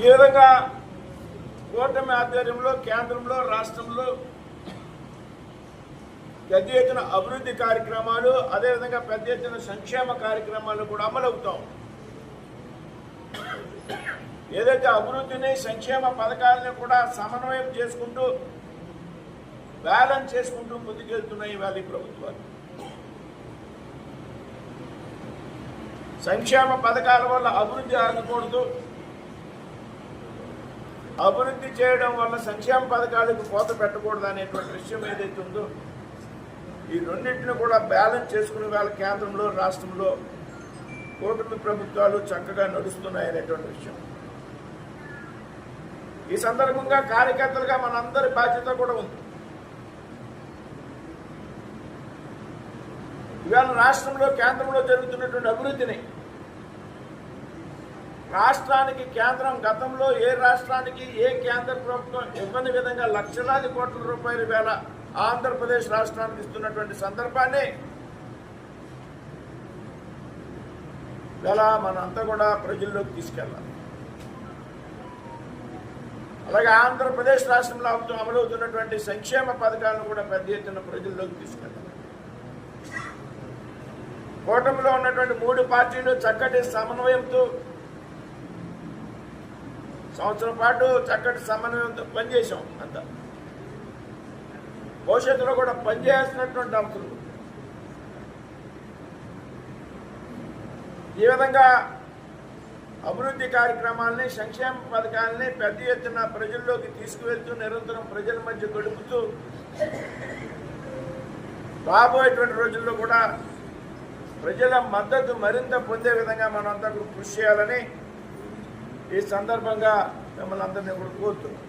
ఈ విధంగా కూటమి ఆధ్వర్యంలో కేంద్రంలో రాష్ట్రంలో పెద్ద ఎత్తున అభివృద్ధి కార్యక్రమాలు అదేవిధంగా పెద్ద ఎత్తున సంక్షేమ కార్యక్రమాలు కూడా అమలవుతాం. ఏదైతే అభివృద్ధిని సంక్షేమ పథకాలను కూడా సమన్వయం చేసుకుంటూ బ్యాలెన్స్ చేసుకుంటూ ముందుకెళ్తున్నాయి ఇవాళ ఈ ప్రభుత్వాలు. సంక్షేమ పథకాల వల్ల అభివృద్ధి ఆగకూడదు, అభివృద్ధి చేయడం వల్ల సంక్షేమ పథకాలకు కోత పెట్టకూడదు అనేటువంటి విషయం ఏదైతే ఉందో ఈ రెండింటిని కూడా బ్యాలెన్స్ చేసుకునే వాళ్ళ కేంద్రంలో రాష్ట్రంలో కూటమి ప్రభుత్వాలు చక్కగా నడుస్తున్నాయనేటువంటి విషయం. ఈ సందర్భంగా కార్యకర్తలుగా మనందరి బాధ్యత కూడా ఉంది. ఇవాళ రాష్ట్రంలో కేంద్రంలో జరుగుతున్నటువంటి అభివృద్ధిని రాష్ట్రానికి కేంద్రం గతంలో ఏ రాష్ట్రానికి ఏ కేంద్ర ప్రభుత్వం ఇవ్వని విధంగా లక్షలాది కోట్ల రూపాయలు వేల ఆంధ్రప్రదేశ్ రాష్ట్రానికి ఇస్తున్నటువంటి సందర్భాన్ని ఇలా మనంతా కూడా ప్రజల్లోకి తీసుకెళ్ళాలి. అలాగే ఆంధ్రప్రదేశ్ రాష్ట్రంలో అమలవుతున్నటువంటి సంక్షేమ పథకాలను కూడా పెద్ద ఎత్తున ప్రజల్లోకి తీసుకెళ్ళాలి. కూటమిలో ఉన్నటువంటి 3 పార్టీలు చక్కటి సమన్వయంతో సంవత్సరం పాటు చక్కటి సమన్వయంతో పనిచేసాం. అంతా భవిష్యత్తులో కూడా పనిచేయాల్సినటువంటి అవసరం. ఈ విధంగా అభివృద్ధి కార్యక్రమాలని సంక్షేమ పథకాలని పెద్ద ఎత్తున ప్రజల్లోకి తీసుకువెళ్తూ నిరంతరం ప్రజల మధ్య గడుపుతూ రాబోయేటువంటి రోజుల్లో కూడా ప్రజల మద్దతు మరింత పొందే విధంగా మనంతా కృషి చేయాలని ఈ సందర్భంగా మిమ్మల్ని అందరినీ కూడా కోరుతున్నాం.